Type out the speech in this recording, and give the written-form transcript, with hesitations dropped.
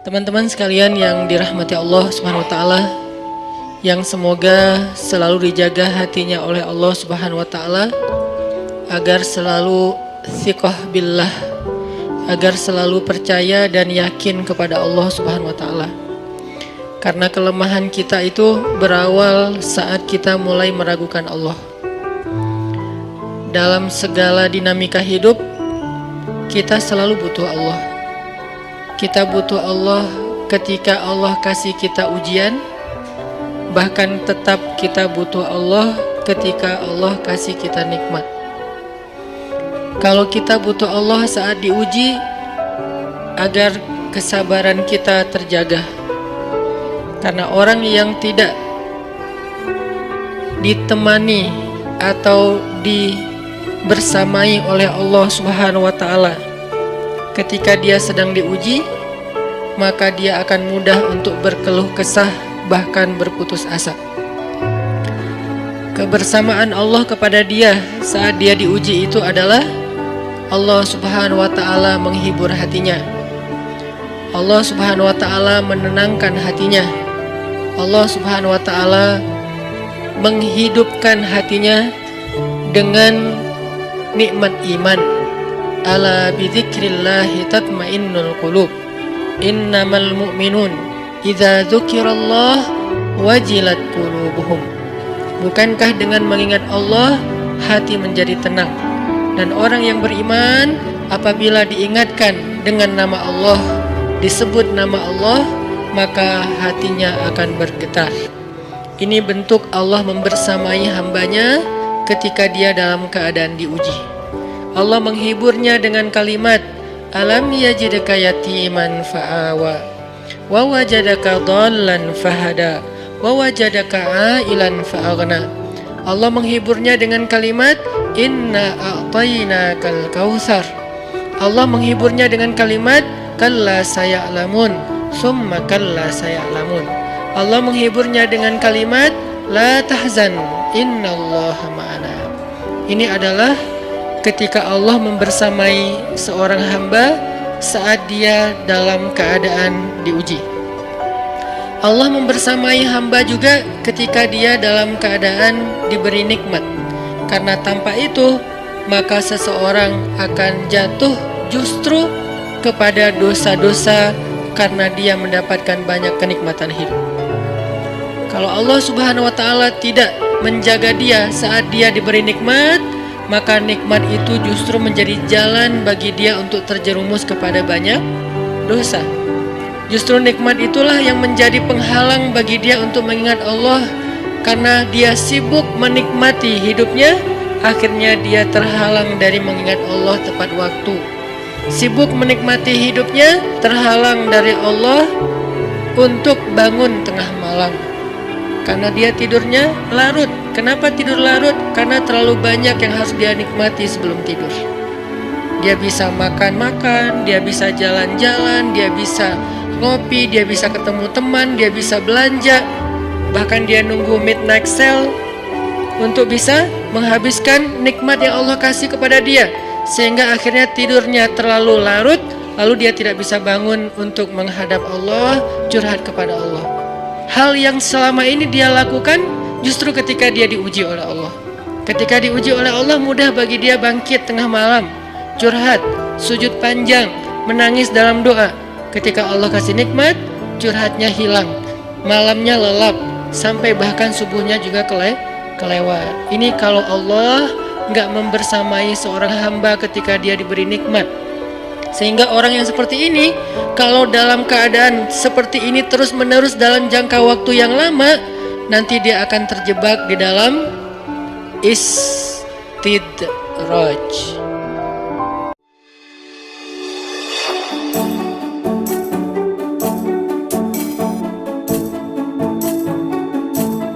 Teman-teman sekalian yang dirahmati Allah Subhanahu wa taala, yang semoga selalu dijaga hatinya oleh Allah Subhanahu wa taala agar selalu thiqah billah, agar selalu percaya dan yakin kepada Allah Subhanahu wa taala. Karena kelemahan kita itu berawal saat kita mulai meragukan Allah. Dalam segala dinamika hidup, kita selalu butuh Allah. Kita butuh Allah ketika Allah kasih kita ujian, bahkan tetap kita butuh Allah ketika Allah kasih kita nikmat. Kalau kita butuh Allah saat diuji, agar kesabaran kita terjaga. Karena orang yang tidak ditemani atau dibersamai oleh Allah Subhanahu wa taala ketika dia sedang diuji, maka dia akan mudah untuk berkeluh kesah, bahkan berputus asa. Kebersamaan Allah kepada dia saat dia diuji itu adalah Allah Subhanahu wa taala menghibur hatinya. Allah Subhanahu wa taala menenangkan hatinya. Allah Subhanahu wa taala menghidupkan hatinya dengan nikmat iman. Ala bidzikrillahi tatmainnul qulub. Innamal mu'minun idza dzukirallah wajilat qulubuhum. Bukankah dengan mengingat Allah hati menjadi tenang? Dan orang yang beriman apabila diingatkan dengan nama Allah, disebut nama Allah, maka hatinya akan bergetar. Ini bentuk Allah membersamai hambanya ketika dia dalam keadaan diuji. Allah menghiburnya dengan kalimat alam yajidka yatiman fa'awa wa wajadaka dhallan fahada wa wajadaka ailan fa'aghna. Allah menghiburnya dengan kalimat inna a'tainakal kautsar. Allah menghiburnya dengan kalimat kalla saya'lamun summa kalla saya'lamun. Allah menghiburnya dengan kalimat la tahzan innallaha ma'ana. Ini adalah ketika Allah membersamai seorang hamba saat dia dalam keadaan diuji. Allah membersamai hamba juga ketika dia dalam keadaan diberi nikmat. Karena tanpa itu, maka seseorang akan jatuh justru kepada dosa-dosa karena dia mendapatkan banyak kenikmatan hidup. Kalau Allah Subhanahu wa taala tidak menjaga dia saat dia diberi nikmat, maka nikmat itu justru menjadi jalan bagi dia untuk terjerumus kepada banyak dosa. Justru nikmat itulah yang menjadi penghalang bagi dia untuk mengingat Allah. Karena dia sibuk menikmati hidupnya, akhirnya dia terhalang dari mengingat Allah tepat waktu. Sibuk menikmati hidupnya, terhalang dari Allah untuk bangun tengah malam. Karena dia tidurnya larut. Kenapa tidur larut? Karena terlalu banyak yang harus dia nikmati sebelum tidur. Dia bisa makan-makan, dia bisa jalan-jalan, dia bisa ngopi, dia bisa ketemu teman, dia bisa belanja. Bahkan dia nunggu midnight sale untuk bisa menghabiskan nikmat yang Allah kasih kepada dia. Sehingga akhirnya tidurnya terlalu larut, lalu dia tidak bisa bangun untuk menghadap Allah, curhat kepada Allah. Hal yang selama ini dia lakukan justru ketika dia diuji oleh Allah. Ketika diuji oleh Allah, mudah bagi dia bangkit tengah malam, curhat, sujud panjang, menangis dalam doa. Ketika Allah kasih nikmat, curhatnya hilang, malamnya lelap, sampai bahkan subuhnya juga kelewat. Ini kalau Allah nggak membersamai seorang hamba ketika dia diberi nikmat. Sehingga orang yang seperti ini, kalau dalam keadaan seperti ini terus-menerus dalam jangka waktu yang lama, nanti dia akan terjebak di dalam istidraj.